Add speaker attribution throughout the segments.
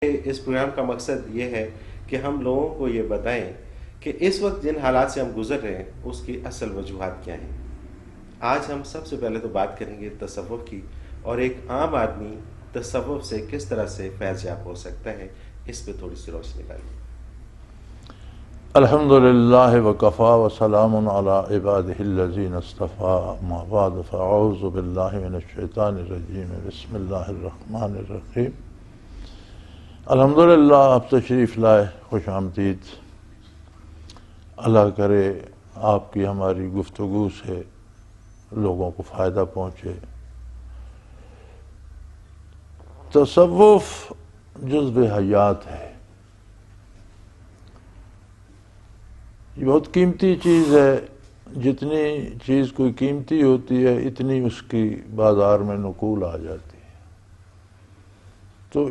Speaker 1: اس programme کا مقصد یہ ہے کہ ہم لوگوں کو یہ بتائیں کہ اس وقت جن حالات سے ہم گزر رہے ہیں اس کی اصل وجوہات کیا ہیں۔ آج ہم سب سے پہلے تو بات کریں گے تصوف کی، اور ایک عام آدمی تصوف سے کس طرح سے فیض یاب ہو سکتا ہے، اس پہ تھوڑی سی روشنی ڈالیے۔
Speaker 2: الحمدللہ وکفا وسلام علی عبادہ الذین اصطفیٰ، اما بعد فاعوذ باللہ من الشیطان الرجیم، بسم اللہ الرحمن الرحیم۔ الحمدللہ آپ تشریف لائے، خوش آمدید۔ اللہ کرے آپ کی ہماری گفتگو سے لوگوں کو فائدہ پہنچے۔ تصوف جزو حیات ہے، یہ بہت قیمتی چیز ہے۔ جتنی چیز کوئی قیمتی ہوتی ہے اتنی اس کی بازار میں نقول آ جاتی ہے، تو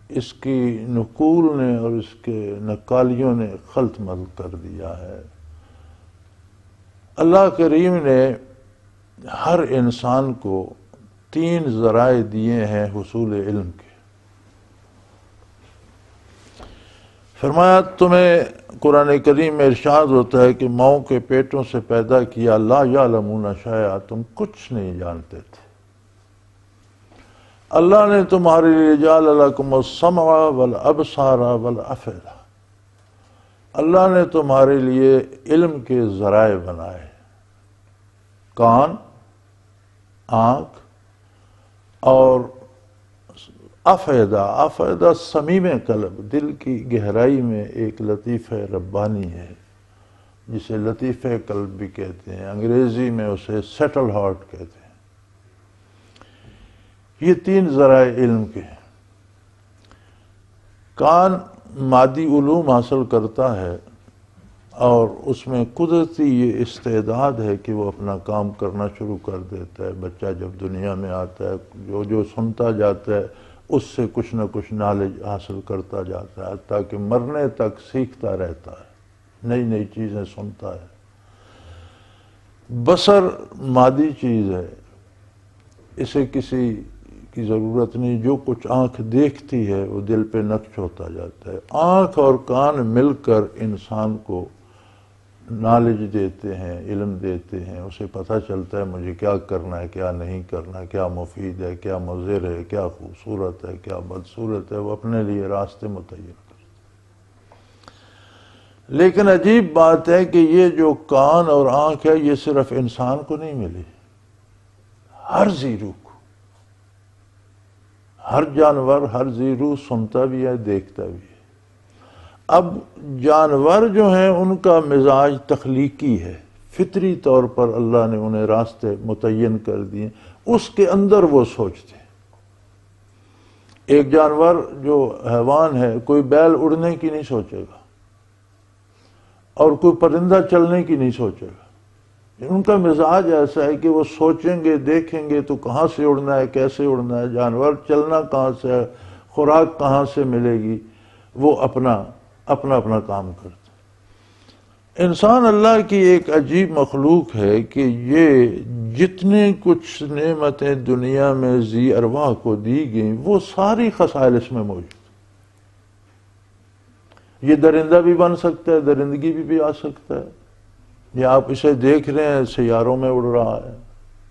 Speaker 2: اس کی نقول نے اور اس کے نقالیوں نے خلط ملط کر دیا ہے۔ اللہ کریم نے ہر انسان کو 3 ذرائع دیے ہیں حصول علم کے۔ فرمایا تمہیں قرآن کریم میں ارشاد ہوتا ہے کہ ماؤں کے پیٹوں سے پیدا کیا، لا یعلمون شیئا، تم کچھ نہیں جانتے تھے۔ اللہ نے تمہارے لیے جعل لکم السمع والابصار والافئدہ، اللہ نے تمہارے لیے علم کے ذرائع بنائے، کان، آنکھ اور افئدہ صمیم قلب، دل کی گہرائی میں ایک لطیفہ ربانی ہے جسے لطیفہ قلب بھی کہتے ہیں، انگریزی میں اسے سیٹل ہارٹ کہتے ہیں۔ یہ 3 ذرائع علم کے ہیں۔ کان مادی علوم حاصل کرتا ہے اور اس میں قدرتی یہ استعداد ہے کہ وہ اپنا کام کرنا شروع کر دیتا ہے۔ بچہ جب دنیا میں آتا ہے جو سنتا جاتا ہے اس سے کچھ نہ کچھ نالج حاصل کرتا جاتا ہے، تاکہ مرنے تک سیکھتا رہتا ہے، نئی نئی چیزیں سنتا ہے۔ بصر مادی چیز ہے، اسے کسی کی ضرورت نہیں، جو کچھ آنکھ دیکھتی ہے وہ دل پہ نقش ہوتا جاتا ہے۔ آنکھ اور کان مل کر انسان کو نالج دیتے ہیں، علم دیتے ہیں، اسے پتہ چلتا ہے مجھے کیا کرنا ہے، کیا نہیں کرنا، کیا مفید ہے، کیا مضر ہے، کیا خوبصورت ہے، کیا بدصورت ہے، وہ اپنے لیے راستے متعین کرتا ہے۔ لیکن عجیب بات ہے کہ یہ جو کان اور آنکھ ہے یہ صرف انسان کو نہیں ملی، ہر ذی روح کو، ہر جانور، ہر ذی روح سنتا بھی ہے، دیکھتا بھی ہے۔ اب جانور جو ہیں ان کا مزاج تخلیقی ہے، فطری طور پر اللہ نے انہیں راستے متعین کر دیے، اس کے اندر وہ سوچتے ہیں۔ ایک جانور جو حیوان ہے، کوئی بیل اڑنے کی نہیں سوچے گا اور کوئی پرندہ چلنے کی نہیں سوچے گا۔ ان کا مزاج ایسا ہے کہ وہ سوچیں گے، دیکھیں گے تو کہاں سے اڑنا ہے، کیسے اڑنا ہے، جانور چلنا کہاں سے ہے، خوراک کہاں سے ملے گی، وہ اپنا کام کرتے۔ انسان اللہ کی ایک عجیب مخلوق ہے کہ یہ جتنے کچھ نعمتیں دنیا میں ذی ارواح کو دی گئیں وہ ساری خصائل اس میں موجود۔ یہ درندہ بھی بن سکتا ہے، درندگی بھی آ سکتا ہے، یا آپ اسے دیکھ رہے ہیں سیاروں میں اڑ رہا ہے،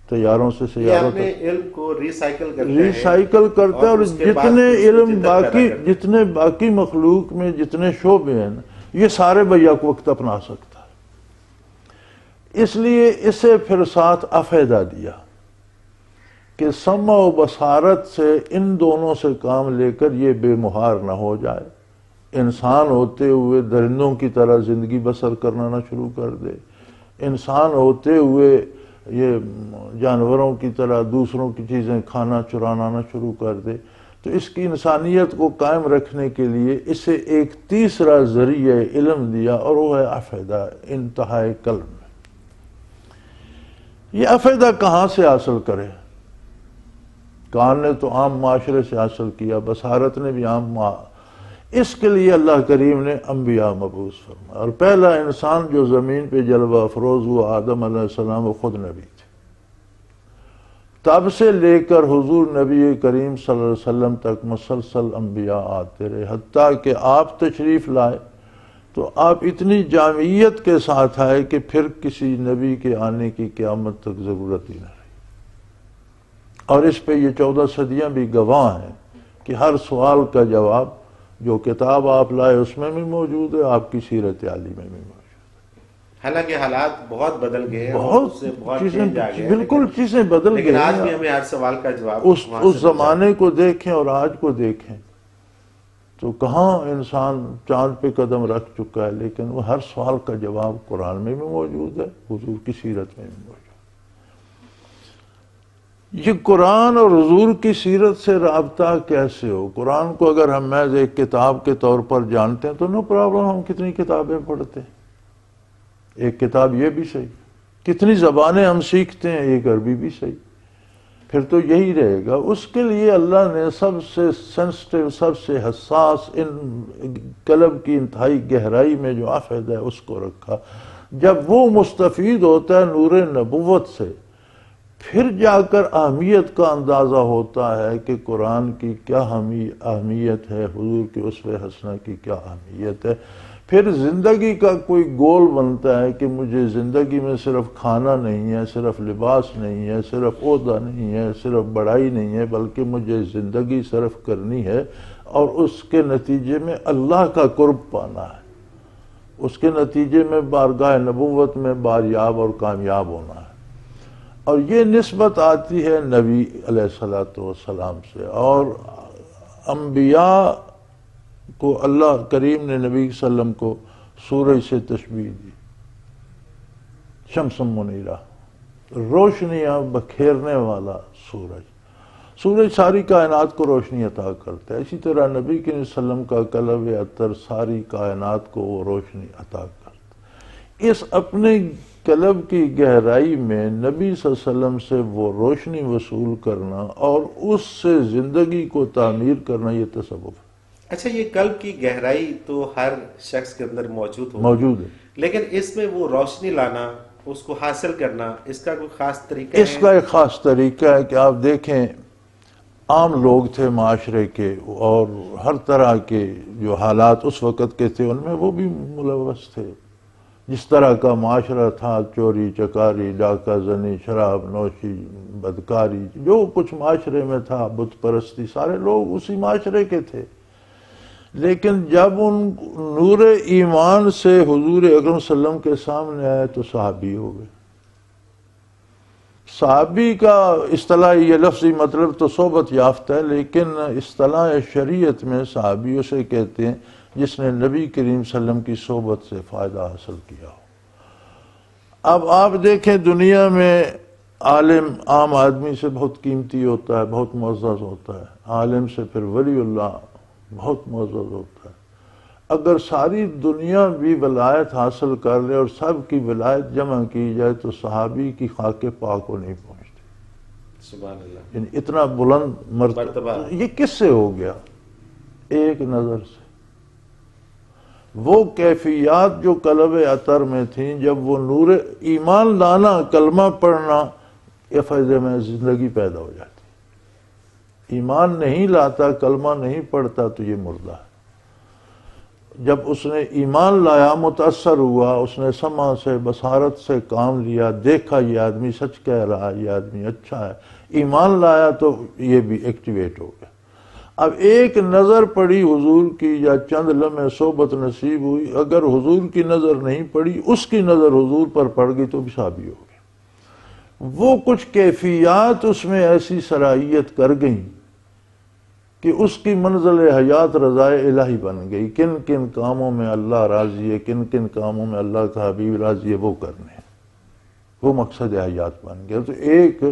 Speaker 2: طیاروں سے سیاروں
Speaker 1: اپنے علم کو ریسائیکل
Speaker 2: کرتا ہے، اور جتنے باقی مخلوق میں جتنے شعبے ہیں یہ سارے بیک وقت اپنا سکتا ہے۔ اس لیے اسے پھر ساتھ افئدہ دیا کہ سمع و بصارت سے ان دونوں سے کام لے کر یہ بے مہار نہ ہو جائے، انسان ہوتے ہوئے درندوں کی طرح زندگی بسر کرنا نہ شروع کر دے، انسان ہوتے ہوئے یہ جانوروں کی طرح دوسروں کی چیزیں کھانا چرانا نہ شروع کر دے۔ تو اس کی انسانیت کو قائم رکھنے کے لیے اسے ایک تیسرا ذریعہ علم دیا، اور وہ ہے افئدہ، انتہائے قلب میں۔ یہ افئدہ کہاں سے حاصل کرے؟ کان نے تو عام معاشرے سے حاصل کیا، بصارت نے بھی عام اس کے لیے اللہ کریم نے انبیاء مبعوث فرمایا، اور پہلا انسان جو زمین پہ جلوہ افروز ہوا آدم علیہ السلام، وہ خود نبی تھے۔ تب سے لے کر حضور نبی کریم صلی اللہ علیہ وسلم تک مسلسل انبیاء آتے رہے، حتیٰ کہ آپ تشریف لائے تو آپ اتنی جامعیت کے ساتھ آئے کہ پھر کسی نبی کے آنے کی قیامت تک ضرورت ہی نہ رہی۔ اور اس پہ یہ 14 صدیاں بھی گواہ ہیں کہ ہر سوال کا جواب جو کتاب آپ لائے اس میں بھی موجود ہے، آپ کی سیرت عالی میں بھی موجود ہے۔
Speaker 1: حالانکہ حالات بہت بدل گئے ہیں،
Speaker 2: بہت
Speaker 1: چینج آ گئے،
Speaker 2: بالکل چیزیں بدل گئی
Speaker 1: لیکن آج
Speaker 2: ہیں۔
Speaker 1: بھی ہمیں ہر سوال کا جواب
Speaker 2: اس زمانے کو دیکھیں اور آج کو دیکھیں تو کہاں انسان چاند پہ قدم رکھ چکا ہے، لیکن وہ ہر سوال کا جواب قرآن میں بھی موجود ہے، حضور کی سیرت میں بھی موجود ہے۔ یہ قرآن اور حضور کی سیرت سے رابطہ کیسے ہو؟ قرآن کو اگر ہم محض ایک کتاب کے طور پر جانتے ہیں تو نو پرابلم، ہم کتنی کتابیں پڑھتے ہیں، ایک کتاب یہ بھی صحیح، کتنی زبانیں ہم سیکھتے ہیں، ایک عربی بھی صحیح، پھر تو یہی رہے گا۔ اس کے لیے اللہ نے سب سے سینسٹیو، سب سے حساس، ان قلب کی انتہائی گہرائی میں جو آفید ہے اس کو رکھا۔ جب وہ مستفید ہوتا ہے نور نبوت سے، پھر جا کر اہمیت کا اندازہ ہوتا ہے کہ قرآن کی کیا اہمیت ہے، حضور کی اسوہ حسنہ کی کیا اہمیت ہے۔ پھر زندگی کا کوئی گول بنتا ہے کہ مجھے زندگی میں صرف کھانا نہیں ہے، صرف لباس نہیں ہے، صرف عہدہ نہیں ہے، صرف بڑائی نہیں ہے، بلکہ مجھے زندگی صرف کرنی ہے اور اس کے نتیجے میں اللہ کا قرب پانا ہے، اس کے نتیجے میں بارگاہ نبوت میں باریاب اور کامیاب ہونا ہے۔ اور یہ نسبت آتی ہے نبی علیہ السلام سے، اور انبیاء کو اللہ کریم نے نبی صلی اللہ علیہ وسلم کو سورج سے تشبیہ دی، شمس منیرہ، روشنیاں بکھیرنے والا سورج۔ سورج ساری کائنات کو روشنی عطا کرتا ہے، اسی طرح نبی کے وسلم کا قلب اطہر ساری کائنات کو وہ روشنی عطا کرتا ہے۔ اس اپنے قلب کی گہرائی میں نبی صلی اللہ علیہ وسلم سے وہ روشنی وصول کرنا اور اس سے زندگی کو تعمیر کرنا، یہ تصوف ہے۔
Speaker 1: اچھا، یہ قلب کی گہرائی تو ہر شخص کے اندر موجود
Speaker 2: ہے،
Speaker 1: لیکن اس میں وہ روشنی لانا، اس کو حاصل کرنا، اس کا کوئی خاص طریقہ ہے؟
Speaker 2: اس کا ایک خاص طریقہ ہے کہ آپ دیکھیں عام لوگ تھے معاشرے کے، اور ہر طرح کے جو حالات اس وقت کے تھے ان میں وہ بھی ملوث تھے۔ جس طرح کا معاشرہ تھا، چوری چکاری، ڈاکہ زنی، شراب نوشی، بدکاری، جو کچھ معاشرے میں تھا، بت پرستی، سارے لوگ اسی معاشرے کے تھے۔ لیکن جب ان نور ایمان سے حضور اکرم صلی اللہ علیہ وسلم کے سامنے آئے تو صحابی ہو گئے۔ صحابی کا اصطلاحی یہ لفظی مطلب تو صحبت یافتہ ہے، لیکن اصطلاح شریعت میں صحابی اسے کہتے ہیں جس نے نبی کریم صلی اللہ علیہ وسلم کی صحبت سے فائدہ حاصل کیا ہو۔ اب آپ دیکھیں دنیا میں عالم عام آدمی سے بہت قیمتی ہوتا ہے، بہت معزز ہوتا ہے، عالم سے پھر ولی اللہ بہت معزز ہوتا ہے۔ اگر ساری دنیا بھی ولایت حاصل کر لے اور سب کی ولایت جمع کی جائے تو صحابی کی خاک پاک کو نہیں پہنچتی۔
Speaker 1: سبحان اللہ،
Speaker 2: یعنی اتنا بلند مرتبہ یہ کس سے ہو گیا؟ ایک نظر سے۔ وہ کیفیات جو قلب اطہر میں تھیں، جب وہ نور ایمان لانا، کلمہ پڑھنا، یہ فائدے میں زندگی پیدا ہو جاتی۔ ایمان نہیں لاتا، کلمہ نہیں پڑھتا تو یہ مردہ ہے۔ جب اس نے ایمان لایا، متاثر ہوا، اس نے سمع سے، بصارت سے کام لیا، دیکھا یہ آدمی سچ کہہ رہا ہے، یہ آدمی اچھا ہے، ایمان لایا تو یہ بھی ایکٹیویٹ ہو گیا۔ اب ایک نظر پڑی حضور کی یا چند لمحے صحبت نصیب ہوئی، اگر حضور کی نظر نہیں پڑی، اس کی نظر حضور پر پڑ گئی تو بھی صحابی ہو گیا۔ وہ کچھ کیفیات اس میں ایسی صلاحیت کر گئیں کہ اس کی منزل حیات رضائے الہی بن گئی۔ کن کن کاموں میں اللہ راضی ہے، کن کن کاموں میں اللہ کا حبیب راضی ہے، وہ کرنے ہیں، وہ مقصد حیات بن گیا۔ تو ایک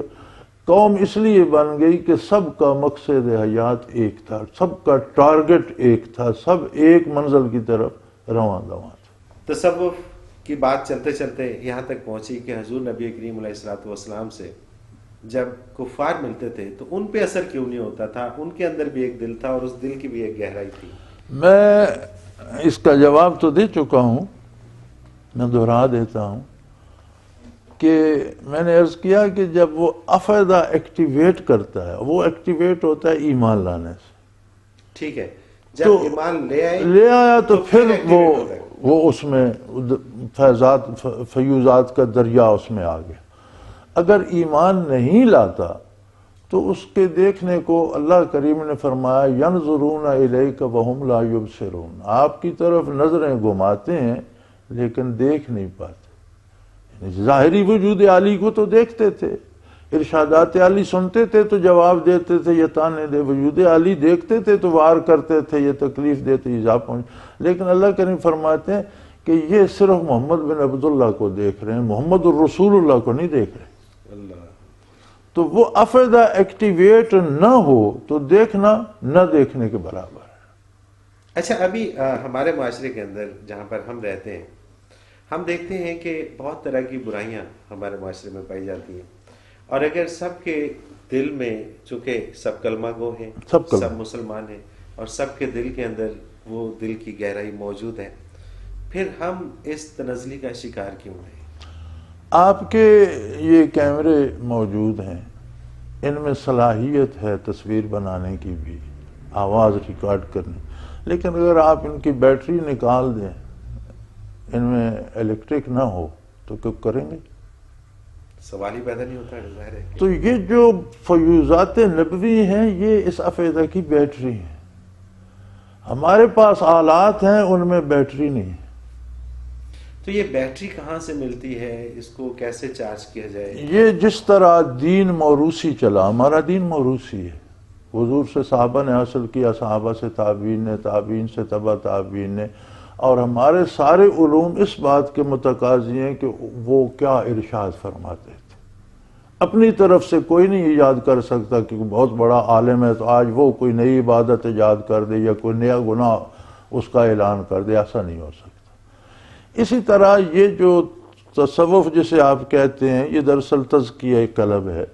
Speaker 2: قوم اس لیے بن گئی کہ سب کا مقصد حیات ایک تھا، سب کا ٹارگٹ ایک تھا، سب ایک منزل کی طرف رواں دواں تھا۔
Speaker 1: تصوف کی بات چلتے چلتے یہاں تک پہنچی کہ حضور نبی کریم علیہ السلام سے جب کفار ملتے تھے تو ان پہ اثر کیوں نہیں ہوتا تھا؟ ان کے اندر بھی ایک دل تھا اور اس دل کی بھی ایک گہرائی تھی۔
Speaker 2: میں اس کا جواب تو دے چکا ہوں، میں دہرا دیتا ہوں کہ میں نے عرض کیا کہ جب وہ افیدہ ایکٹیویٹ کرتا ہے، وہ ایکٹیویٹ ہوتا ہے ایمان لانے سے.
Speaker 1: ٹھیک ہے، جب ایمان
Speaker 2: لے آیا تو پھر وہ اس میں فیوزات کا دریا اس میں آ گیا. اگر ایمان نہیں لاتا تو اس کے دیکھنے کو اللہ کریم نے فرمایا ینظرون الیک وہم لا یبصرون، آپ کی طرف نظریں گھماتے ہیں لیکن دیکھ نہیں پاتے. ظاہری وجود عالی کو تو دیکھتے تھے، ارشادات عالی سنتے تھے تو جواب دیتے تھے یہ تانے دے، وجود عالی دیکھتے تھے تو وار کرتے تھے یہ تکلیف دیتے ایذا پہنچ. لیکن اللہ کریم فرماتے ہیں کہ یہ صرف محمد بن عبداللہ کو دیکھ رہے ہیں، محمد الرسول اللہ کو نہیں دیکھ رہے. تو وہ افیدہ ایکٹیویٹ نہ ہو تو دیکھنا نہ دیکھنے کے برابر ہے.
Speaker 1: اچھا، ابھی ہمارے معاشرے کے اندر جہاں پر ہم رہتے ہیں ہم دیکھتے ہیں کہ بہت طرح کی برائیاں ہمارے معاشرے میں پائی جاتی ہیں، اور اگر سب کے دل میں، چونکہ سب کلمہ گو ہیں، سب مسلمان ہیں، اور سب کے دل کے اندر وہ دل کی گہرائی موجود ہے، پھر ہم اس تنزلی کا شکار کیوں ہیں؟
Speaker 2: آپ کے یہ کیمرے موجود ہیں، ان میں صلاحیت ہے تصویر بنانے کی بھی، آواز ریکارڈ کرنے، لیکن اگر آپ ان کی بیٹری نکال دیں، ان میں الیکٹرک نہ ہو تو کیا کریں گے؟
Speaker 1: سوال ہی پیدا نہیں ہوتا ہے، ظاہر ہے.
Speaker 2: تو یہ جو فیوزات نبوی ہیں یہ اس افیدہ کی بیٹری ہیں. ہمارے پاس آلات ہیں، ان میں بیٹری نہیں ہے.
Speaker 1: تو یہ بیٹری کہاں سے ملتی ہے؟ اس کو کیسے چارج کیا جائے؟
Speaker 2: یہ جس طرح دین موروثی چلا، ہمارا دین موروثی ہے. حضور سے صحابہ نے حاصل کیا، صحابہ سے تابعین نے، تابعین سے تبع تابعین نے، اور ہمارے سارے علوم اس بات کے متقاضی ہیں کہ وہ کیا ارشاد فرماتے تھے. اپنی طرف سے کوئی نہیں ایجاد کر سکتا کہ بہت بڑا عالم ہے تو آج وہ کوئی نئی عبادت ایجاد کر دے یا کوئی نیا گناہ اس کا اعلان کر دے، ایسا نہیں ہو سکتا. اسی طرح یہ جو تصوف جسے آپ کہتے ہیں یہ دراصل تزکیہ قلب ہے،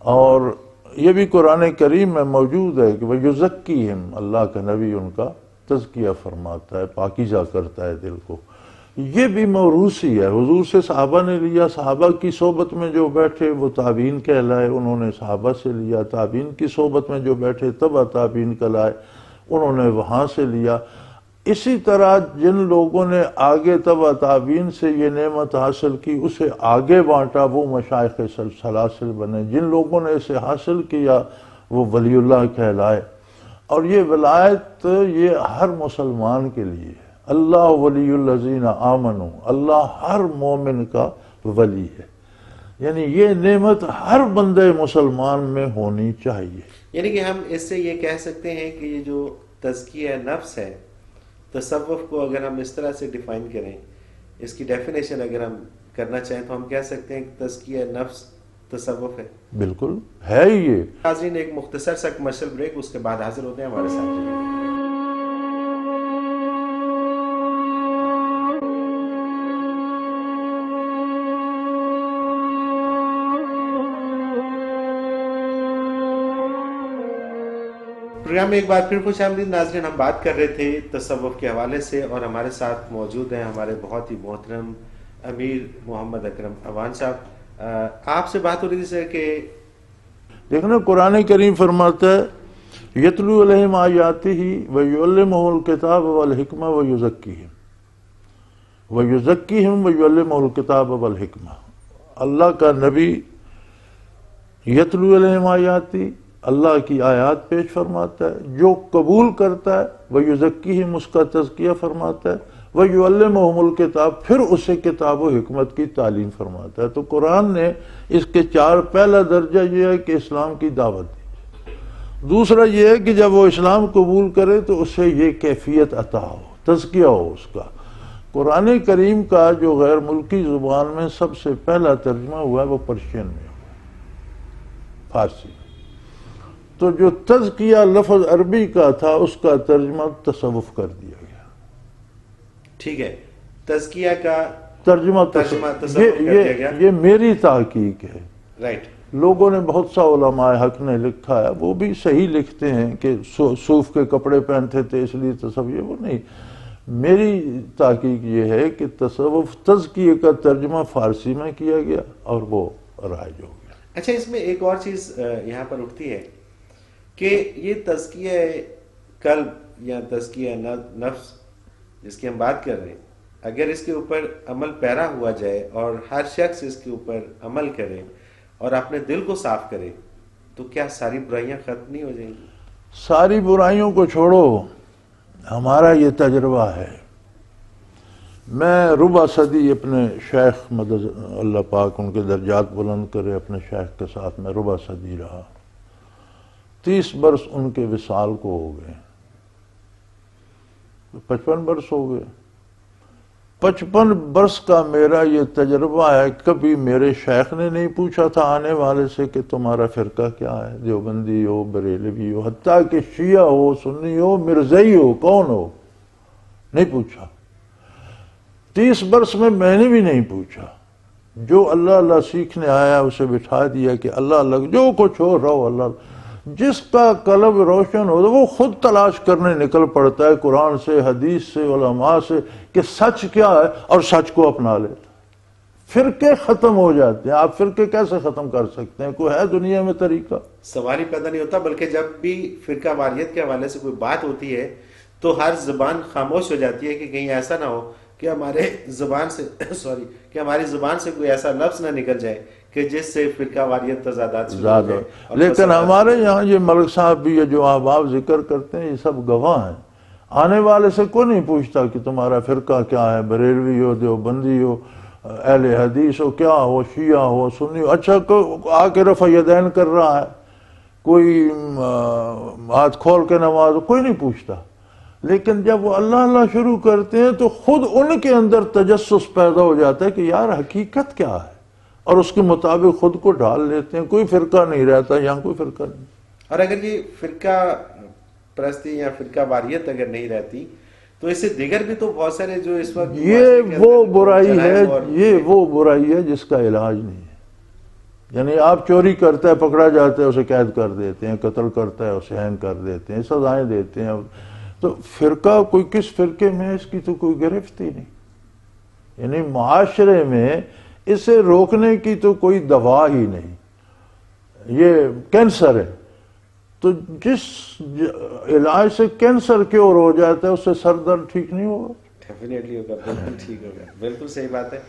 Speaker 2: اور یہ بھی قرآن کریم میں موجود ہے کہ وَيُزَكِّيهِمْ، اللہ کا نبی ان کا تزکیہ فرماتا ہے، پاکیزہ کرتا ہے دل کو. یہ بھی موروثی ہے، حضور سے صحابہ نے لیا، صحابہ کی صحبت میں جو بیٹھے وہ تابعین کہلائے، انہوں نے صحابہ سے لیا، تابعین کی صحبت میں جو بیٹھے تبع تابعین کہلائے، انہوں نے وہاں سے لیا. اسی طرح جن لوگوں نے آگے تبع تابعین سے یہ نعمت حاصل کی اسے آگے بانٹا، وہ مشائخ سلاسل بنے. جن لوگوں نے اسے حاصل کیا وہ ولی اللہ کہلائے. اور یہ ولایت یہ ہر مسلمان کے لیے ہے. اللہ ولی الذین آمنوا، اللہ ہر مومن کا ولی ہے. یعنی یہ نعمت ہر بندے مسلمان میں ہونی چاہیے.
Speaker 1: یعنی کہ ہم اس سے یہ کہہ سکتے ہیں کہ یہ جو تزکیہ نفس ہے، تصوف کو اگر ہم اس طرح سے ڈیفائن کریں، اس کی ڈیفینیشن اگر ہم کرنا چاہیں تو ہم کہہ سکتے ہیں کہ تزکیہ نفس تصوف ہے.
Speaker 2: بالکل ہے یہ.
Speaker 1: ناظرین، ایک مختصر سا کمرشل بریک، اس کے بعد حاضر ہوتے ہیں ہمارے ساتھ. پروگرام میں ایک بار پھر خوش آمدید ناظرین. ہم بات کر رہے تھے تصوف کے حوالے سے، اور ہمارے ساتھ موجود ہیں ہمارے بہت ہی محترم امیر محمد اکرم اوان صاحب. آپ سے بات ہو رہی تھی سر کہ
Speaker 2: دیکھنا قرآن کریم فرماتا ہے یتلو علیہم آیاتہ ویعلمہ الکتاب والحکمہ ویزکیہم ویعلمہ الکتاب والحکمہ. اللہ کا نبی یتلو علیہم آیاتی، اللہ کی آیات پیش فرماتا ہے، جو قبول کرتا ہے ویزکیہم اس کا تزکیہ فرماتا ہے، وَيُعَلِّمُهُمُ الْكِتَابَ پھر اسے کتاب و حکمت کی تعلیم فرماتا ہے. تو قرآن نے اس کے پہلا درجہ یہ ہے کہ اسلام کی دعوت دی. دوسرا یہ ہے کہ جب وہ اسلام قبول کرے تو اسے یہ کیفیت عطا ہو، تزکیہ ہو اس کا. قرآن کریم کا جو غیر ملکی زبان میں سب سے پہلا ترجمہ ہوا ہے وہ پرشین میں ہوا، فارسی. تو جو تزکیہ لفظ عربی کا تھا اس کا ترجمہ تصوف کر دیا گیا.
Speaker 1: ٹھیک ہے، تزکیہ کا
Speaker 2: ترجمہ تصوف یہ میری تحقیق ہے.
Speaker 1: رائٹ.
Speaker 2: لوگوں نے بہت سا علماء حق نے لکھا ہے، وہ بھی صحیح لکھتے ہیں کہ صوف کے کپڑے پہنتے تھے اس لیے تصوف، وہ نہیں. میری تحقیق یہ ہے کہ تصوف تزکیے کا ترجمہ فارسی میں کیا گیا اور وہ رائج ہو گیا۔
Speaker 1: اچھا، اس میں ایک اور چیز یہاں پر اٹھتی ہے کہ یہ تزکیہ قلب یا تزکیہ نفس جس کی ہم بات کر رہے ہیں، اگر اس کے اوپر عمل پیرا ہوا جائے اور ہر شخص اس کے اوپر عمل کرے اور اپنے دل کو صاف کرے تو کیا ساری برائیاں ختم نہیں ہو جائیں گی؟
Speaker 2: ساری برائیوں کو چھوڑو، ہمارا یہ تجربہ ہے۔ میں ربع صدی اپنے شیخ مدد اللہ پاک ان کے درجات بلند کرے، اپنے شیخ کے ساتھ میں ربع صدی رہا، 30 برس ان کے وصال کو ہو گئے، 55 برس ہو گئے۔ 55 برس کا میرا یہ تجربہ ہے، کبھی میرے شیخ نے نہیں پوچھا تھا آنے والے سے کہ تمہارا فرقہ کیا ہے، دیوبندی ہو، بریلوی ہو، حتیٰ کہ شیعہ ہو، سنی ہو، مرزائی ہو، کون ہو، نہیں پوچھا۔ 30 برس میں نے بھی نہیں پوچھا۔ جو اللہ اللہ سیکھنے آیا اسے بٹھا دیا کہ اللہ اللہ جو کچھ ہو رہو اللہ، جس کا قلب روشن ہو وہ خود تلاش کرنے نکل پڑتا ہے قرآن سے، حدیث سے، علماء سے کہ سچ کیا ہے اور سچ کو اپنا لیتا ہے۔ فرقے ختم ہو جاتے ہیں۔ آپ فرقے کیسے ختم کر سکتے ہیں؟ کوئی ہے دنیا میں طریقہ؟
Speaker 1: سوال ہی پیدا نہیں ہوتا، بلکہ جب بھی فرقہ واریت کے حوالے سے کوئی بات ہوتی ہے تو ہر زبان خاموش ہو جاتی ہے کہ کہیں ایسا نہ ہو کہ ہمارے زبان سے کہ ہماری زبان سے کوئی ایسا لفظ نہ نکل جائے کہ جس سے فرقہ واریت تضادات
Speaker 2: زیادہ۔ لیکن ہمارے یہاں یہ ملک صاحب بھی ہے جو آپ ذکر کرتے ہیں، یہ سب گواہ ہیں۔ آنے والے سے کوئی نہیں پوچھتا کہ تمہارا فرقہ کیا ہے، بریلوی ہو، دیوبندی ہو، اہل حدیث ہو، کیا ہو، شیعہ ہو، سنی ہو۔ اچھا آ کے رفع یدین کر رہا ہے، کوئی ہاتھ کھول کے نماز، کوئی نہیں پوچھتا۔ لیکن جب وہ اللہ اللہ شروع کرتے ہیں تو خود ان کے اندر تجسس پیدا ہو جاتا ہے کہ یار حقیقت کیا ہے، اور اس کے مطابق خود کو ڈال لیتے ہیں۔ کوئی فرقہ نہیں رہتا یہاں، کوئی فرقہ نہیں۔
Speaker 1: اور اگر یہ فرقہ پرستی یا فرقہ واریت اگر نہیں رہتی تو اس سے دیگر بھی تو بہت سارے جو اس وقت
Speaker 2: یہ وہ برائی ہے، یہ وہ برائی ہے جس کا علاج نہیں ہے۔ یعنی آپ چوری کرتا ہے، پکڑا جاتا ہے، اسے قید کر دیتے ہیں، قتل کرتا ہے اسے ہینگ کر دیتے ہیں، سزائیں دیتے ہیں۔ تو فرقہ کوئی کس فرقے میں اس کی تو کوئی گرفت ہی نہیں۔ یعنی معاشرے میں اسے روکنے کی تو کوئی دوا ہی نہیں۔ یہ کینسر ہے، تو جس علاج سے کینسر کیور ہو جاتا ہے اس سے سر درد ٹھیک نہیں ہوگا؟
Speaker 1: ڈیفینیٹلی ہوگا، بالکل ٹھیک ہوگا، بالکل صحیح بات ہے۔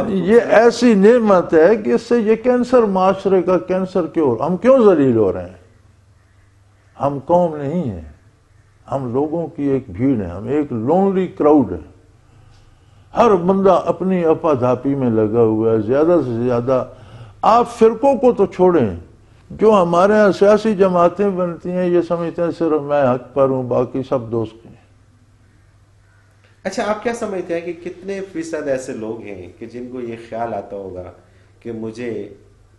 Speaker 2: یہ ایسی نعمت ہے کہ اس سے یہ کینسر، معاشرے کا کینسر کیور۔ ہم کیوں ذلیل ہو رہے ہیں؟ ہم قوم نہیں ہیں، ہم لوگوں کی ایک بھیڑ ہے، ہم ایک لونلی کراؤڈ ہے۔ ہر بندہ اپنی اپا دھاپی میں لگا ہوا ہے۔ زیادہ سے زیادہ آپ فرقوں کو تو چھوڑیں، جو ہمارے یہاں سیاسی جماعتیں بنتی ہیں یہ سمجھتے ہیں صرف میں حق پر ہوں، باقی سب دوست ہیں۔
Speaker 1: اچھا، آپ کیا سمجھتے ہیں کہ کتنے فیصد ایسے لوگ ہیں کہ جن کو یہ خیال آتا ہوگا کہ مجھے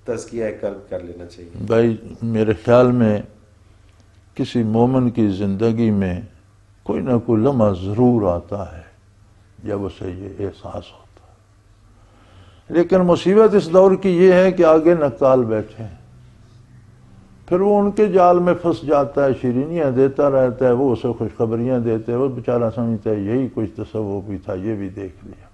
Speaker 1: تزکیہ قلب کر لینا چاہیے؟
Speaker 2: بھائی میرے خیال میں کسی مومن کی زندگی میں کوئی نہ کوئی لمحہ ضرور آتا ہے جب اسے یہ احساس ہوتا ہے۔ لیکن مصیبت اس دور کی یہ ہے کہ آگے نقال بیٹھے ہیں، پھر وہ ان کے جال میں پھنس جاتا ہے، شیرینیاں دیتا رہتا ہے، وہ اسے خوشخبریاں دیتے ہیں، وہ بیچارہ سمجھتا ہے یہی کچھ تصوف بھی تھا، یہ بھی دیکھ لیا۔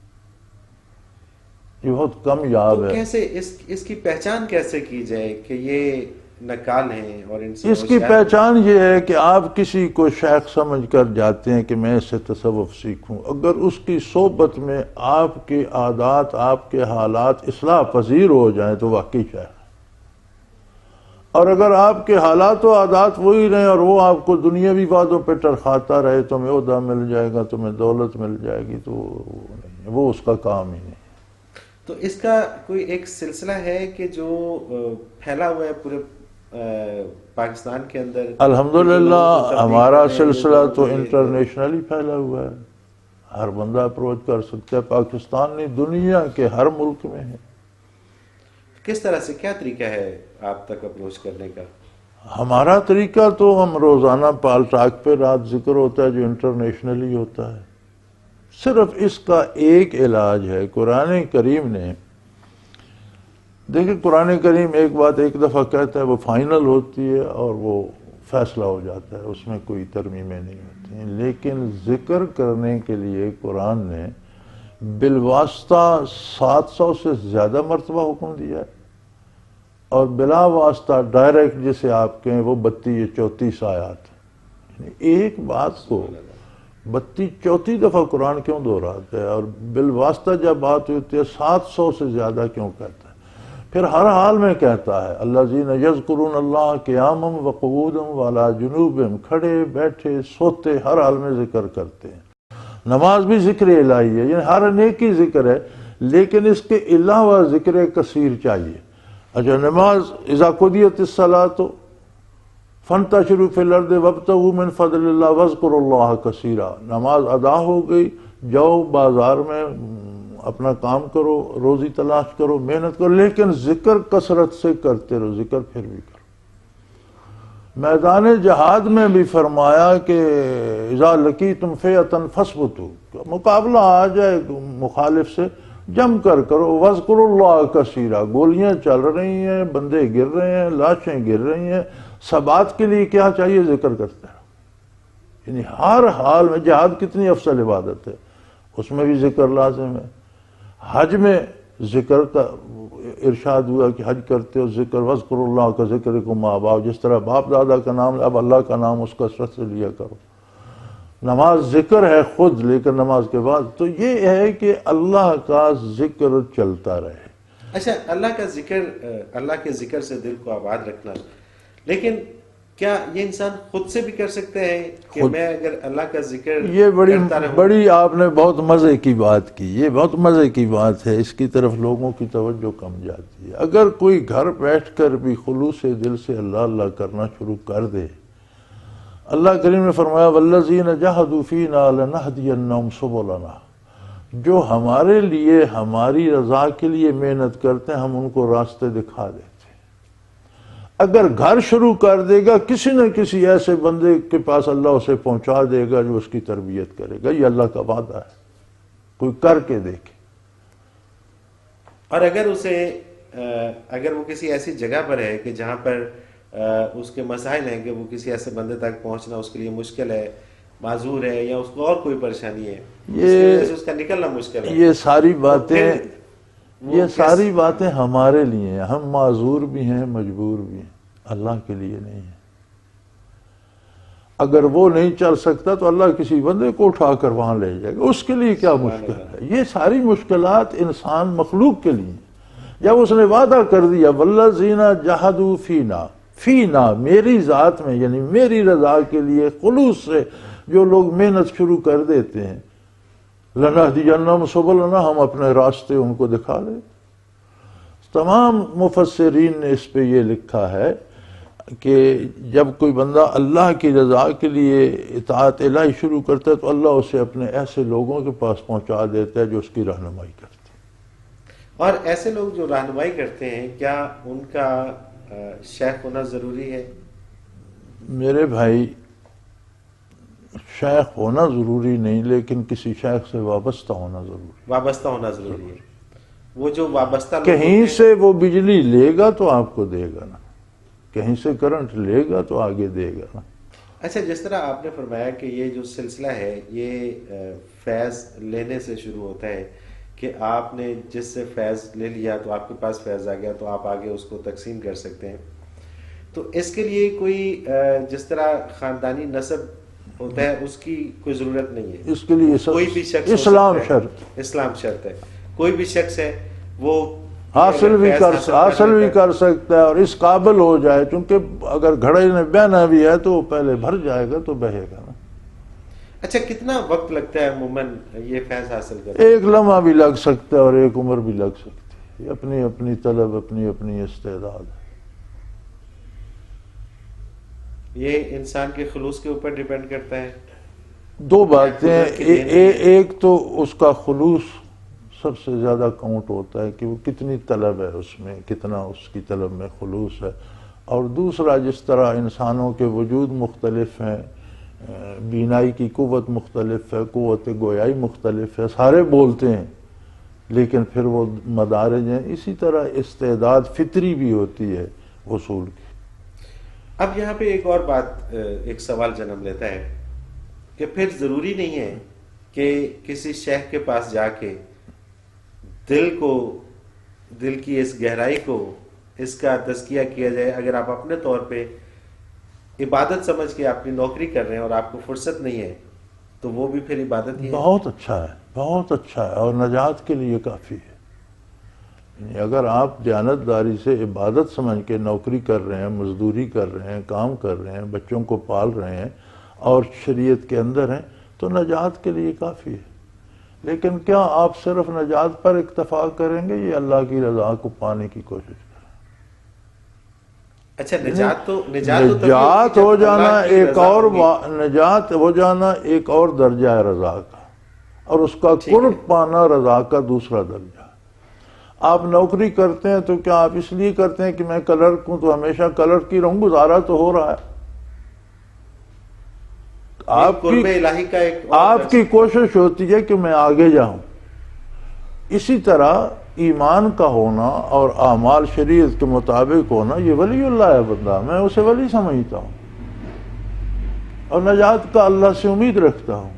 Speaker 2: یہ بہت کم یاب ہے۔
Speaker 1: کیسے اس کی پہچان کیسے کی جائے کہ یہ نقال ہیں اور
Speaker 2: اس کی پہچان یہ ہے کہ آپ کسی کو شیخ سمجھ کر جاتے ہیں کہ میں اس سے تصوف سیکھوں، اگر اس کی صحبت میں آپ کے عادات، آپ کے حالات اصلاح پذیر ہو جائیں تو واقعی شیخ۔ اور اگر آپ کے حالات و عادات وہی رہیں اور وہ آپ کو دنیاوی باتوں پہ ٹرخاتا رہے، تمہیں عہدہ مل جائے گا، تمہیں دولت مل جائے گی، تو وہ اس کا کام ہی نہیں۔
Speaker 1: تو اس کا کوئی ایک سلسلہ ہے کہ جو پھیلا ہوا ہے پورے پاکستان کے اندر؟
Speaker 2: الحمدللہ ہمارا سلسلہ تو انٹرنیشنلی پھیلا ہوا ہے، ہر بندہ اپروچ کر سکتا ہے، پاکستان نہیں دنیا کے ہر ملک میں ہے۔
Speaker 1: کس طرح سے، کیا طریقہ ہے آپ تک اپروچ کرنے کا؟
Speaker 2: ہمارا طریقہ تو ہم روزانہ پال ٹاک پہ رات ذکر ہوتا ہے جو انٹرنیشنلی ہوتا ہے۔ صرف اس کا ایک علاج ہے، قرآن کریم نے، دیکھیں قرآن کریم ایک بات ایک دفعہ کہتا ہے وہ فائنل ہوتی ہے اور وہ فیصلہ ہو جاتا ہے، اس میں کوئی ترمیمیں نہیں ہوتی ہیں۔ لیکن ذکر کرنے کے لیے قرآن نے بالواسطہ 700 سے زیادہ مرتبہ حکم دیا ہے، اور بلا واسطہ ڈائریکٹ جسے آپ کہیں وہ 32-34 آیات ہیں۔ یعنی ایک بات کو 32-34 دفعہ قرآن کیوں دہراتا ہے، اور بالواسطہ جب بات ہوتی ہے 700 سے زیادہ کیوں کہتا ہے؟ پھر ہر حال میں کہتا ہے الذین یذکرون اللہ قیاما وقعودا وعلی جنوبہم، کھڑے بیٹھے سوتے ہر حال میں ذکر کرتے ہیں۔ نماز بھی ذکر الہی ہے، یعنی ہر نیکی ذکر ہے، لیکن اس کے علاوہ ذکر کثیر چاہیے۔ اچھا، نماز اذا قضیت الصلاۃ فانتشروا فی الارض وابتغوا من فضل اللہ واذکروا اللہ کثیرا، نماز ادا ہو گئی، جاؤ بازار میں اپنا کام کرو، روزی تلاش کرو، محنت کرو، لیکن ذکر کثرت سے کرتے رہو، ذکر پھر بھی کرو۔ میدان جہاد میں بھی فرمایا کہ اذا لقیتم فئۃ فاثبتوا، مقابلہ آ جائے مخالف سے جم کر کرو، واذکروا اللہ کثیرا، گولیاں چل رہی ہیں، بندے گر رہے ہیں، لاشیں گر رہی ہیں، ثبات کے لیے کیا چاہیے؟ ذکر کرتے رہو۔ یعنی ہر حال میں جہاد کتنی افضل عبادت ہے، اس میں بھی ذکر لازم ہے۔ حج میں ذکر کا ارشاد ہوا کہ حج کرتے ہو ذکر، وذکروا اللہ کا ذکرکم آباء، جس طرح باپ دادا کا نام اب اللہ کا نام اس کثرت سے لیا کرو۔ نماز ذکر ہے خود، لیکن نماز کے بعد تو یہ ہے کہ اللہ کا ذکر چلتا رہے۔
Speaker 1: اچھا، اللہ کا ذکر، اللہ کے ذکر سے دل کو آباد رکھنا، لیکن کیا یہ انسان خود سے بھی کر سکتے ہیں کہ میں اگر اللہ کا ذکر
Speaker 2: یہ
Speaker 1: کرتا رہوں؟
Speaker 2: بڑی آپ نے بہت مزے کی بات کی، یہ بہت مزے کی بات ہے، اس کی طرف لوگوں کی توجہ کم جاتی ہے۔ اگر کوئی گھر بیٹھ کر بھی خلوص دل سے اللہ اللہ کرنا شروع کر دے، اللہ کریم نے فرمایا والذین جاہدوا فینا لنہدینہم سبلنا، جو ہمارے لیے ہماری رضا کے لیے محنت کرتے ہیں ہم ان کو راستے دکھا دیتے ہیں۔ اگر گھر شروع کر دے گا، کسی نہ کسی ایسے بندے کے پاس اللہ اسے پہنچا دے گا جو اس کی تربیت کرے گا، یہ اللہ کا وعدہ ہے، کوئی کر کے دیکھے۔
Speaker 1: اور اگر وہ کسی ایسی جگہ پر ہے کہ جہاں پر اس کے مسائل ہیں کہ وہ کسی ایسے بندے تک پہنچنا اس کے لیے مشکل ہے، معذور ہے، یا اس کو اور کوئی پریشانی ہے، اس کی وجہ سے اس کا نکلنا مشکل ہے،
Speaker 2: یہ ساری باتیں ہمارے لیے ہیں، ہم معذور بھی ہیں، مجبور بھی ہیں، اللہ کے لیے نہیں ہے۔ اگر وہ نہیں چل سکتا تو اللہ کسی بندے کو اٹھا کر وہاں لے جائے گا، اس کے لیے کیا مشکل ہے؟ یہ ساری مشکلات انسان مخلوق کے لیے ہیں۔ جب اس نے وعدہ کر دیا والذین جاہدوا فینا، فینا میری ذات میں، یعنی میری رضا کے لیے خلوص سے جو لوگ محنت شروع کر دیتے ہیں، لنہدینہم سبلنا، ہم اپنے راستے ان کو دکھا دیں۔ تمام مفسرین نے اس پہ یہ لکھا ہے کہ جب کوئی بندہ اللہ کی رضا کے لیے اطاعت الہی شروع کرتا ہے تو اللہ اسے اپنے ایسے لوگوں کے پاس پہنچا دیتا ہے جو اس کی رہنمائی کرتے ہیں۔
Speaker 1: اور ایسے لوگ جو رہنمائی کرتے ہیں، کیا ان کا شیخ ہونا ضروری ہے؟
Speaker 2: میرے بھائی، شیخ ہونا ضروری نہیں، لیکن کسی شیخ سے وابستہ ہونا ضروری،
Speaker 1: وابستہ ہونا ضروری ہے۔ وہ جو وابستہ لوگ
Speaker 2: کہیں سے وہ بجلی لے گا تو آپ کو دے گا نا، کہیں سے کرنٹ لے گا تو آگے دے گا نا۔
Speaker 1: اچھا، جس طرح آپ نے فرمایا کہ یہ جو سلسلہ ہے یہ فیض لینے سے شروع ہوتا ہے کہ آپ نے جس سے فیض لے لیا تو آپ کے پاس فیض آ گیا تو آپ آگے اس کو تقسیم کر سکتے ہیں، تو اس کے لیے کوئی جس طرح خاندانی نسب ہوتا ہے اس کی کوئی ضرورت نہیں ہے؟
Speaker 2: اس کے لیے
Speaker 1: کوئی بھی شخص
Speaker 2: اسلام شرط،
Speaker 1: اسلام شرط ہے، کوئی بھی شخص ہے وہ
Speaker 2: حاصل بھی کر سکتا ہے اور اس قابل ہو جائے، چونکہ اگر گھڑے میں بہنا بھی ہے تو وہ پہلے بھر جائے گا تو بہے گا نا۔
Speaker 1: اچھا، کتنا وقت لگتا ہے عموماً یہ فیض حاصل کرنے؟
Speaker 2: ایک لمحہ بھی لگ سکتا ہے اور ایک عمر بھی لگ سکتی ہے، اپنی اپنی طلب، اپنی اپنی استعداد ہے۔
Speaker 1: یہ انسان کے خلوص کے اوپر ڈیپینڈ کرتا ہے۔
Speaker 2: دو باتیں، ایک تو اس کا خلوص سب سے زیادہ کاؤنٹ ہوتا ہے کہ وہ کتنی طلب ہے اس میں، کتنا اس کی طلب میں خلوص ہے، اور دوسرا جس طرح انسانوں کے وجود مختلف ہیں، بینائی کی قوت مختلف ہے، قوت گویائی مختلف ہے، سارے بولتے ہیں لیکن پھر وہ مدارج ہیں، اسی طرح استعداد فطری بھی ہوتی ہے وصول کی۔
Speaker 1: اب یہاں پہ ایک اور بات، ایک سوال جنم لیتا ہے کہ پھر ضروری نہیں ہے کہ کسی شیخ کے پاس جا کے دل کی اس گہرائی کو، اس کا تزکیہ کیا جائے. اگر آپ اپنے طور پہ عبادت سمجھ کے اپنی نوکری کر رہے ہیں اور آپ کو فرصت نہیں ہے تو وہ بھی پھر عبادت ہی ہے.
Speaker 2: بہت اچھا ہے، بہت اچھا ہے، اور نجات کے لیے کافی ہے. یعنی اگر آپ دیانتداری سے عبادت سمجھ کے نوکری کر رہے ہیں، مزدوری کر رہے ہیں، کام کر رہے ہیں، بچوں کو پال رہے ہیں اور شریعت کے اندر ہیں تو نجات کے لیے کافی ہے. لیکن کیا آپ صرف نجات پر اکتفا کریں گے یا اللہ کی رضا کو پانے کی کوشش کریں؟
Speaker 1: اچھا، نجات
Speaker 2: ہو جانا ایک اور نجات ہو جانا ایک اور درجہ ہے رضا کا، اور اس کا قرب پانا رضا کا دوسرا درجہ. آپ نوکری کرتے ہیں تو کیا آپ اس لیے کرتے ہیں کہ میں کلرک ہوں تو ہمیشہ کلرک کی رہوں؟ گزارا تو ہو رہا ہے. آپ کی کوشش ہوتی ہے کہ میں آگے جاؤں. اسی طرح ایمان کا ہونا اور اعمال شریعت کے مطابق ہونا، یہ ولی اللہ ہے بندہ، میں اسے ولی سمجھتا ہوں اور نجات کا اللہ سے امید رکھتا ہوں.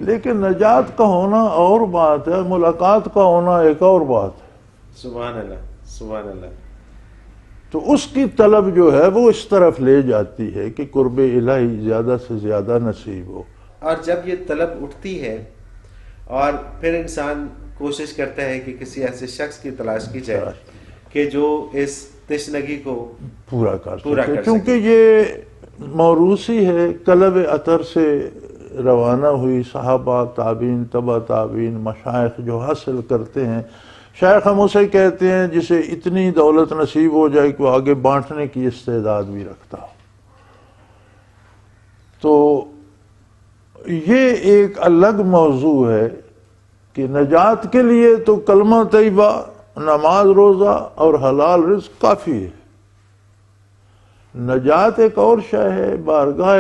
Speaker 2: لیکن نجات کا ہونا اور بات ہے، ملاقات کا ہونا ایک اور بات ہے.
Speaker 1: سبحان اللہ، سبحان اللہ.
Speaker 2: تو اس کی طلب جو ہے وہ اس طرف لے جاتی ہے کہ قرب الہی زیادہ سے زیادہ نصیب ہو.
Speaker 1: اور جب یہ طلب اٹھتی ہے اور پھر انسان کوشش کرتا ہے کہ کسی ایسے شخص کی تلاش کی جائے کہ جو اس تشنگی کو
Speaker 2: پورا کر سکے، کیونکہ یہ موروثی ہے، قلب اطہر سے روانہ ہوئی. صحابہ، تابعین، تبع تابعین، مشائخ جو حاصل کرتے ہیں. شیخ ہم اسے کہتے ہیں جسے اتنی دولت نصیب ہو جائے کہ وہ آگے بانٹنے کی استعداد بھی رکھتا ہو. تو یہ ایک الگ موضوع ہے کہ نجات کے لیے تو کلمہ طیبہ، نماز، روزہ اور حلال رزق کافی ہے. نجات ایک اور شے ہے، بارگاہ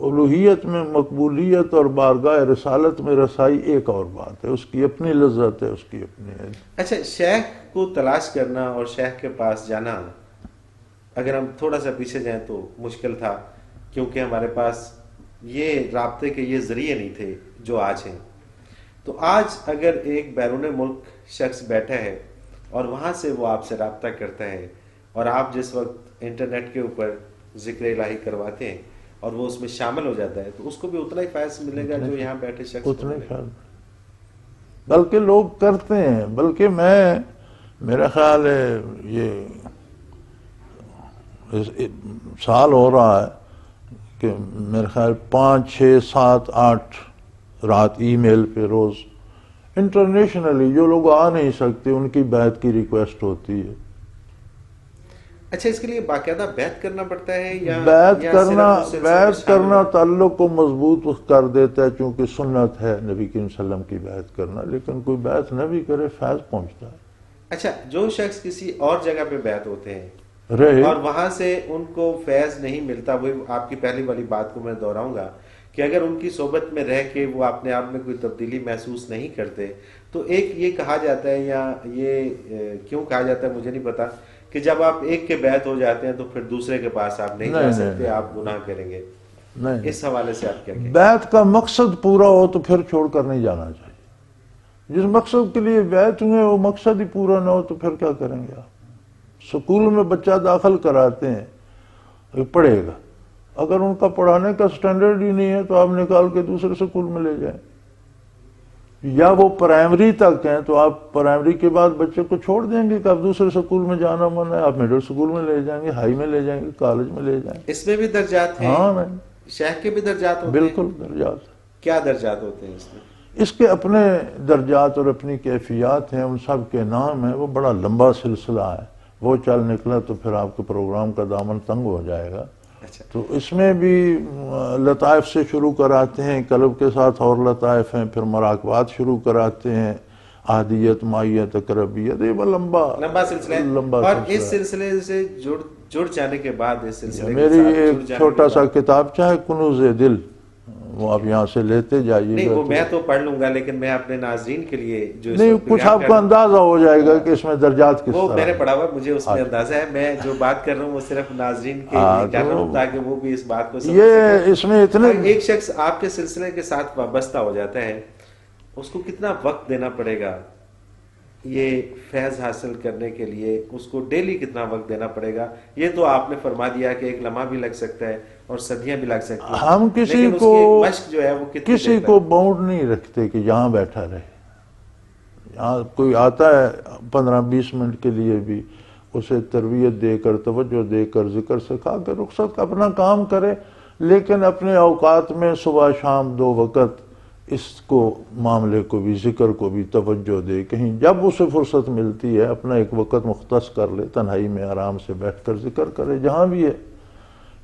Speaker 2: الوہیت میں مقبولیت اور بارگاہ رسالت میں رسائی ایک اور بات ہے. اس کی اپنی لذت ہے، اس کی اپنی ہے.
Speaker 1: اچھا، شیخ کو تلاش کرنا اور شیخ کے پاس جانا، اگر ہم تھوڑا سا پیچھے جائیں تو مشکل تھا، کیونکہ ہمارے پاس یہ رابطے کے یہ ذریعے نہیں تھے جو آج ہیں. تو آج اگر ایک بیرون ملک شخص بیٹھا ہے اور وہاں سے وہ آپ سے رابطہ کرتا ہے اور آپ جس وقت انٹرنیٹ کے اوپر ذکر الہی کرواتے ہیں اور وہ اس میں شامل ہو جاتا ہے تو اس کو بھی اتنا ہی فائز ملے گا جو یہاں بیٹھے شخص کو ملے گا.
Speaker 2: بلکہ لوگ کرتے ہیں. بلکہ میرا خیال ہے یہ سال ہو رہا ہے کہ میرے خیال 5، 6، 7، 8 رات ای میل پہ روز انٹرنیشنلی جو لوگ آ نہیں سکتے ان کی بیعت کی ریکویسٹ ہوتی ہے.
Speaker 1: اچھا، اس کے لیے باقاعدہ بیعت کرنا پڑتا ہے یا
Speaker 2: بیعت کرنا تعلق کو مضبوط کر دیتا ہے، چونکہ سنت ہے نبی کریم صلی اللہ علیہ وسلم کی بیعت کرنا. لیکن کوئی بیعت نہ بھی کرے فیض پہنچتا ہے.
Speaker 1: اچھا، جو شخص کسی اور جگہ پہ بیعت ہوتے ہیں
Speaker 2: رہے
Speaker 1: اور وہاں سے ان کو فیض نہیں ملتا، وہ آپ کی پہلی والی بات کو میں دہراؤں گا کہ اگر ان کی صحبت میں رہ کے وہ اپنے آپ میں کوئی تبدیلی محسوس نہیں کرتے تو ایک یہ کہا جاتا ہے، یا یہ کیوں کہا جاتا ہے مجھے نہیں پتا، کہ جب آپ ایک کے بیعت ہو جاتے ہیں تو پھر دوسرے کے پاس آپ نہیں جا سکتے، آپ گناہ کریں گے. اس حوالے سے آپ کیا کہیں؟
Speaker 2: بیعت کا مقصد پورا ہو تو پھر چھوڑ کر نہیں جانا چاہیے. جس مقصد کے لیے بیعت ہوئے وہ مقصد ہی پورا نہ ہو تو پھر کیا کریں گے آپ؟ سکول میں بچہ داخل کراتے ہیں، پڑھے گا، اگر ان کا پڑھانے کا سٹینڈرڈ ہی نہیں ہے تو آپ نکال کے دوسرے سکول میں لے جائیں. یا وہ پرائمری تک ہیں تو آپ پرائمری کے بعد بچے کو چھوڑ دیں گے کہ آپ دوسرے سکول میں جانا من ہے، آپ مڈل سکول میں لے جائیں گے، ہائی میں لے جائیں گے، کالج میں لے جائیں گے.
Speaker 1: اس میں بھی درجات ہیں؟
Speaker 2: ہاں، نہیں،
Speaker 1: شیخ کے بھی درجات ہوتے ہیں؟
Speaker 2: بالکل درجات.
Speaker 1: کیا درجات ہوتے ہیں اس میں؟
Speaker 2: اس کے اپنے درجات اور اپنی کیفیات ہیں، ان سب کے نام ہیں. وہ بڑا لمبا سلسلہ ہے، وہ چل نکلا تو پھر آپ کے پروگرام کا دامن تنگ ہو جائے گا. تو اس میں بھی لطائف سے شروع کراتے ہیں، قلب کے ساتھ اور لطائف ہیں، پھر مراقبات شروع کراتے ہیں، عہدیت، مائیت، اقربیت. یہ لمبا
Speaker 1: سلسلہ ہے. اور اس سلسلے سے جڑ جانے کے بعد اس سلسلے
Speaker 2: میری ایک چھوٹا سا کتاب چاہے کنوز دل، وہ آپ یہاں سے لیتے جائیے
Speaker 1: نہیں
Speaker 2: گا
Speaker 1: وہ میں تو پڑھ لوں گا، لیکن میں اپنے ناظرین کے لیے جو اس
Speaker 2: نہیں
Speaker 1: وقت
Speaker 2: کچھ
Speaker 1: بیان
Speaker 2: آپ
Speaker 1: کر
Speaker 2: کو
Speaker 1: رہا ہوں،
Speaker 2: اندازہ ہو جائے گا کہ اس میں درجات کس
Speaker 1: وہ
Speaker 2: طرح
Speaker 1: میں نے
Speaker 2: ہیں۔
Speaker 1: پڑھا ہوا، مجھے اس میں اندازہ ہے، میں جو بات کر رہا ہوں وہ صرف ناظرین کے
Speaker 2: ہاں،
Speaker 1: لیے کر رہا ہوں
Speaker 2: تو
Speaker 1: تاکہ وہ بھی اس بات کو سمجھ
Speaker 2: یہ
Speaker 1: سکیں۔
Speaker 2: اس میں اتنے
Speaker 1: اور ایک شخص آپ کے سلسلے کے ساتھ وابستہ ہو جاتا ہے، اس کو کتنا وقت دینا پڑے گا یہ فیض حاصل کرنے کے لیے، اس کو ڈیلی کتنا وقت دینا پڑے گا؟ یہ تو آپ نے فرما دیا کہ ایک لمحہ بھی لگ سکتا ہے اور صدیاں بھی لگ سکتی ہیں،
Speaker 2: ہم کسی
Speaker 1: لیکن اس
Speaker 2: کو
Speaker 1: کی مشق جو ہے وہ کتنی
Speaker 2: کسی
Speaker 1: دیر
Speaker 2: کو
Speaker 1: تک؟
Speaker 2: باؤنڈ نہیں رکھتے کہ یہاں بیٹھا رہے، یہاں کوئی آتا ہے 15-20 منٹ کے لیے بھی اسے تربیت دے کر، توجہ دے کر، ذکر سکھا کر رخصت اپنا کام کرے، لیکن اپنے اوقات میں صبح شام 2 وقت اس کو معاملے کو بھی، ذکر کو بھی توجہ دے، کہیں جب اسے فرصت ملتی ہے اپنا ایک وقت مختص کر لے، تنہائی میں آرام سے بیٹھ کر ذکر کرے جہاں بھی ہے،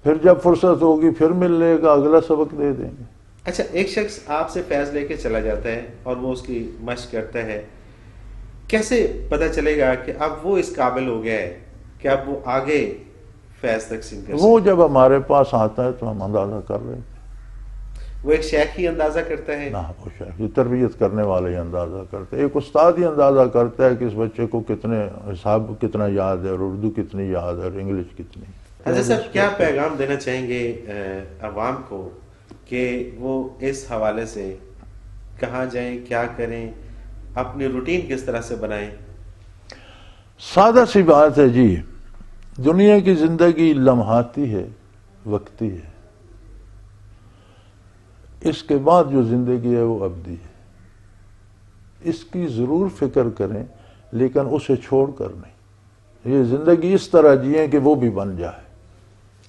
Speaker 2: پھر جب فرصت ہوگی پھر مل لے گا، اگلا سبق دے دیں گے۔
Speaker 1: اچھا، ایک شخص آپ سے فیض لے کے چلا جاتا ہے اور وہ اس کی مشق کرتا ہے، کیسے پتہ چلے گا کہ اب وہ اس قابل ہو گیا ہے کہ اب وہ آگے فیض تقسیم کر
Speaker 2: وہ
Speaker 1: سکے؟
Speaker 2: جب ہمارے پاس آتا ہے تو ہم اندازہ کر رہے ہیں،
Speaker 1: وہ ایک شیخ ہی اندازہ کرتا ہے؟
Speaker 2: نہ وہ شاید یہ تربیت کرنے والے ہی اندازہ کرتے ہیں، ایک استاد ہی اندازہ کرتا ہے کہ اس بچے کو کتنے حساب کتنا یاد ہے، اور اردو کتنی یاد ہے، اور انگلش کتنی۔
Speaker 1: حضرت صاحب کیا پیغام دینا چاہیں گے عوام کو کہ وہ اس حوالے سے کہاں جائیں، کیا کریں، اپنی روٹین کس طرح سے بنائیں؟
Speaker 2: سادہ سی بات ہے جی، دنیا کی زندگی لمحاتی ہے، وقتی ہے، اس کے بعد جو زندگی ہے وہ ابدی ہے، اس کی ضرور فکر کریں لیکن اسے چھوڑ کر نہیں، یہ زندگی اس طرح جئیں کہ وہ بھی بن جائے۔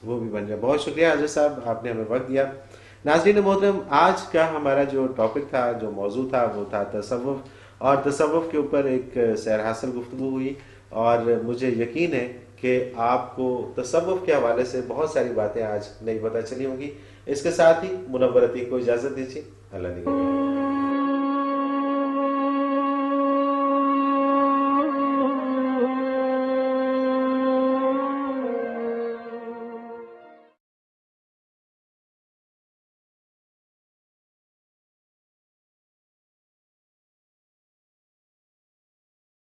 Speaker 1: وہ بھی بن جائے۔ بہت شکریہ حضرت صاحب، آپ نے ہمیں وقت دیا۔ ناظرین محترم، آج کا ہمارا جو ٹاپک تھا، جو موضوع تھا، وہ تھا تصوف، اور تصوف کے اوپر ایک سیر حاصل گفتگو ہوئی، اور مجھے یقین ہے کہ آپ کو تصوف کے حوالے سے بہت ساری باتیں آج نئی پتہ چلی ہوں گی۔ اس کے ساتھ ہی منورتی کو اجازت دیجیے، اللہ نگہبان۔